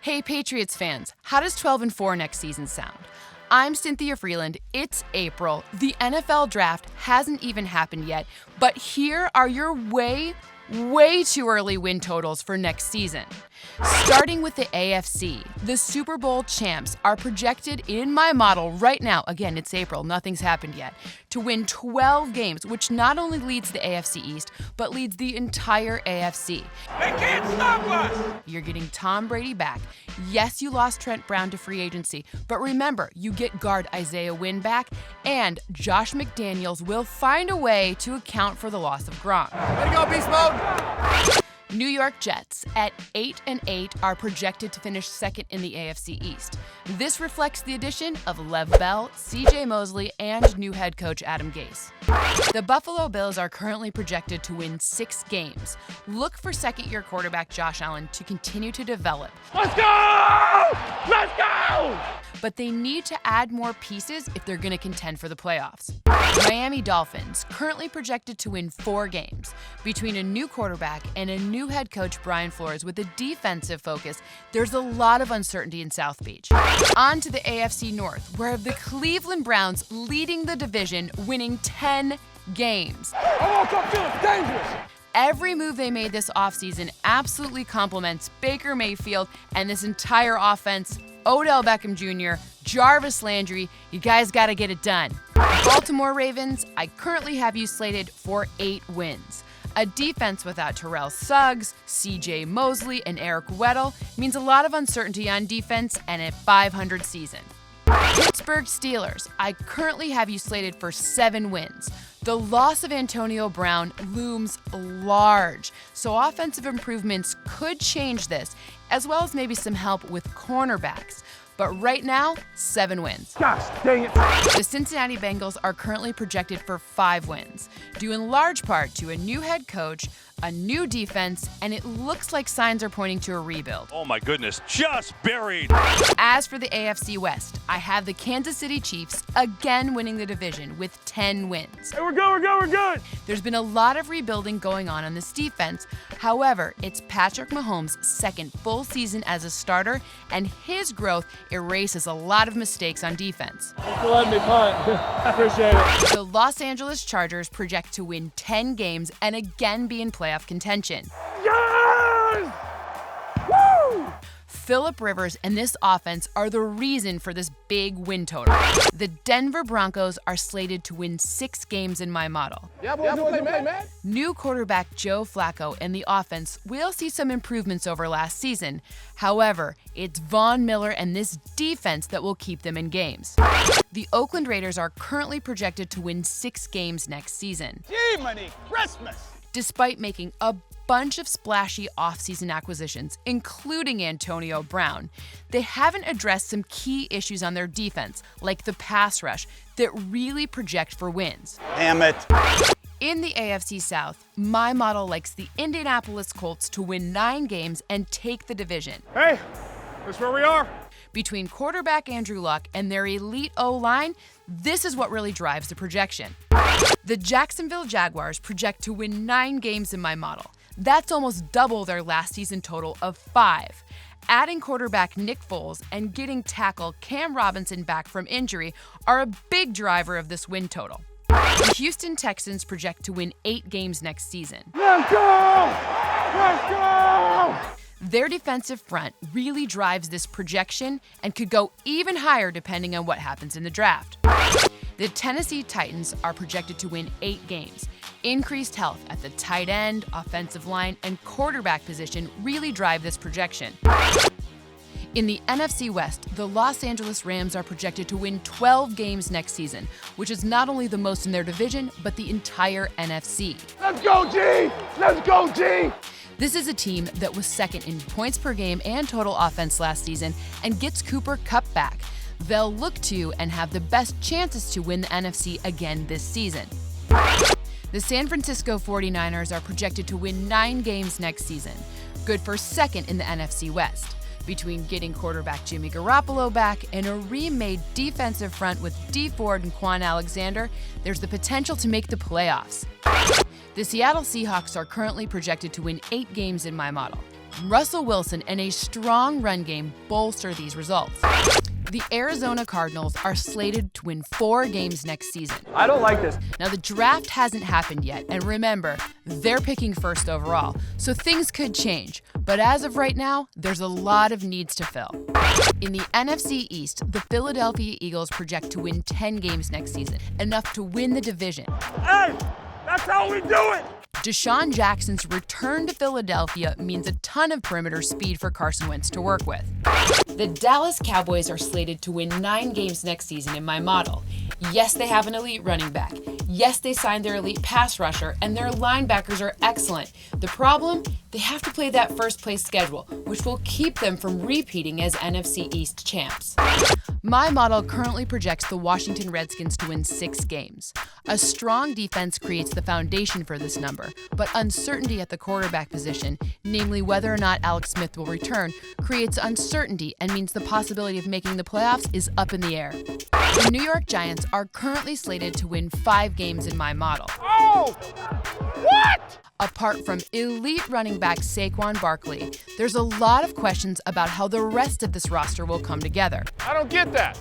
Hey Patriots fans, how does 12-4 next season sound? I'm Cynthia Frelund. It's April. The NFL draft hasn't even happened yet, but here are your way too early win totals for next season. Starting with the AFC, the Super Bowl champs are projected in my model right now, again, it's April, nothing's happened yet, to win 12 games, which not only leads the AFC East, but leads the entire AFC. They can't stop us! You're getting Tom Brady back. Yes, you lost Trent Brown to free agency, but remember, you get guard Isaiah Wynn back, and Josh McDaniels will find a way to account for the loss of Gronk. Way to go, beast mode! New York Jets at 8-8 are projected to finish second in the AFC East. This reflects the addition of Lev Bell, CJ Mosley, and new head coach Adam Gase. The Buffalo Bills are currently projected to win 6 games. Look for second-year quarterback Josh Allen to continue to develop. Let's go! Let's go! But they need to add more pieces if they're going to contend for the playoffs. Miami Dolphins, currently projected to win 4 games. Between a new quarterback and a new head coach, Brian Flores, with a defensive focus, there's a lot of uncertainty in South Beach. On to the AFC North, where the Cleveland Browns leading the division, winning 10 games. I woke up feeling dangerous. Every move they made this offseason absolutely complements Baker Mayfield and this entire offense. Odell Beckham Jr., Jarvis Landry, you guys got to get it done. Baltimore Ravens, I currently have you slated for 8 wins. A defense without Terrell Suggs, CJ Mosley, and Eric Weddle means a lot of uncertainty on defense and a 500 season. Pittsburgh Steelers, I currently have you slated for 7 wins. The loss of Antonio Brown looms large, so offensive improvements could change this, as well as maybe some help with cornerbacks. But right now, 7 wins. Gosh, dang it. The Cincinnati Bengals are currently projected for 5 wins, due in large part to a new head coach, a new defense, and it looks like signs are pointing to a rebuild. Oh my goodness, just buried. As for the AFC West, I have the Kansas City Chiefs again winning the division with 10 wins. Hey, we're good. There's been a lot of rebuilding going on this defense. However, it's Patrick Mahomes' second full season as a starter, and his growth erases a lot of mistakes on defense. Thanks for letting me punt. I appreciate it. The Los Angeles Chargers project to win 10 games and again be in playoff contention. Yes! Woo! Phillip Rivers and this offense are the reason for this big win total. The Denver Broncos are slated to win 6 games in my model. Yeah, boy, man. New quarterback Joe Flacco and the offense will see some improvements over last season. However, it's Von Miller and this defense that will keep them in games. The Oakland Raiders are currently projected to win 6 games next season. Jiminy Christmas! Despite making a bunch of splashy offseason acquisitions, including Antonio Brown, they haven't addressed some key issues on their defense, like the pass rush, that really project for wins. Damn it. In the AFC South, my model likes the Indianapolis Colts to win 9 games and take the division. Hey, that's where we are. Between quarterback Andrew Luck and their elite O-line, this is what really drives the projection. The Jacksonville Jaguars project to win 9 games in my model. That's almost double their last season total of 5. Adding quarterback Nick Foles and getting tackle Cam Robinson back from injury are a big driver of this win total. The Houston Texans project to win 8 games next season. Let's go! Let's go! Their defensive front really drives this projection and could go even higher depending on what happens in the draft. The Tennessee Titans are projected to win 8 games. Increased health at the tight end, offensive line, and quarterback position really drive this projection. In the NFC West, the Los Angeles Rams are projected to win 12 games next season, which is not only the most in their division, but the entire NFC. Let's go, G! Let's go, G! This is a team that was second in points per game and total offense last season and gets Cooper Kupp back. They'll look to and have the best chances to win the NFC again this season. The San Francisco 49ers are projected to win 9 games next season, good for second in the NFC West. Between getting quarterback Jimmy Garoppolo back and a remade defensive front with Dee Ford and Quan Alexander, there's the potential to make the playoffs. The Seattle Seahawks are currently projected to win 8 games in my model. Russell Wilson and a strong run game bolster these results. The Arizona Cardinals are slated to win 4 games next season. I don't like this. Now, the draft hasn't happened yet, and remember, they're picking first overall, so things could change. But as of right now, there's a lot of needs to fill. In the NFC East, the Philadelphia Eagles project to win 10 games next season, enough to win the division. Hey, that's how we do it. Deshaun Jackson's return to Philadelphia means a ton of perimeter speed for Carson Wentz to work with. The Dallas Cowboys are slated to win 9 games next season in my model. Yes, they have an elite running back. Yes, they signed their elite pass rusher, and their linebackers are excellent. The problem? They have to play that first-place schedule, which will keep them from repeating as NFC East champs. My model currently projects the Washington Redskins to win 6 games. A strong defense creates the foundation for this number, but uncertainty at the quarterback position, namely whether or not Alex Smith will return, creates uncertainty and means the possibility of making the playoffs is up in the air. The New York Giants are currently slated to win 5 games in my model. Oh! What? Apart from elite running back Saquon Barkley, there's a lot of questions about how the rest of this roster will come together. I don't get that.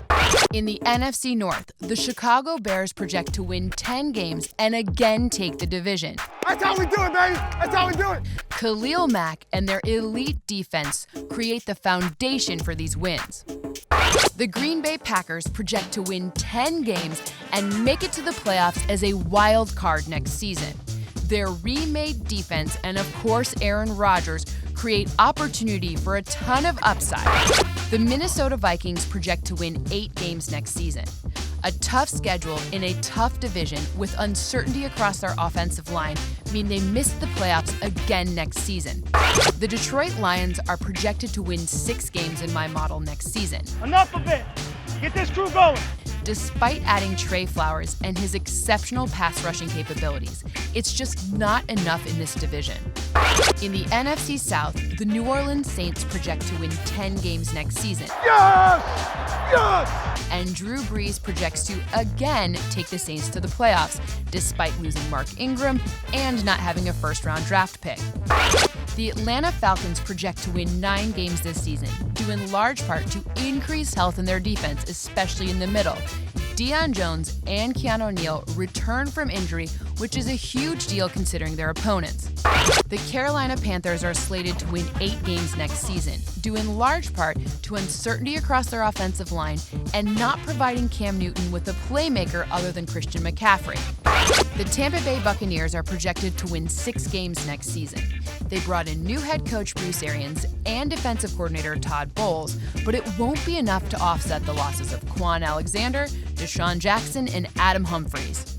In the NFC North, the Chicago Bears project to win 10 games and again take the division. That's how we do it, baby. That's how we do it. Khalil Mack and their elite defense create the foundation for these wins. The Green Bay Packers project to win 10 games and make it to the playoffs as a wild card next season. Their remade defense and, of course, Aaron Rodgers create opportunity for a ton of upside. The Minnesota Vikings project to win 8 games next season. A tough schedule in a tough division with uncertainty across their offensive line mean they miss the playoffs again next season. The Detroit Lions are projected to win 6 games in my model next season. Enough of it. Get this crew going. Despite adding Trey Flowers and his exceptional pass rushing capabilities, it's just not enough in this division. In the NFC South, the New Orleans Saints project to win 10 games next season. Yes! Yes! And Drew Brees projects to again take the Saints to the playoffs, despite losing Mark Ingram and not having a first-round draft pick. The Atlanta Falcons project to win 9 games this season, due in large part to increased health in their defense, especially in the middle. Deion Jones and Keanu Neal return from injury, which is a huge deal considering their opponents. The Carolina Panthers are slated to win 8 games next season, due in large part to uncertainty across their offensive line and not providing Cam Newton with a playmaker other than Christian McCaffrey. The Tampa Bay Buccaneers are projected to win 6 games next season. They brought in new head coach Bruce Arians and defensive coordinator Todd Bowles, but it won't be enough to offset the losses of Quan Alexander, Deshaun Jackson, and Adam Humphries.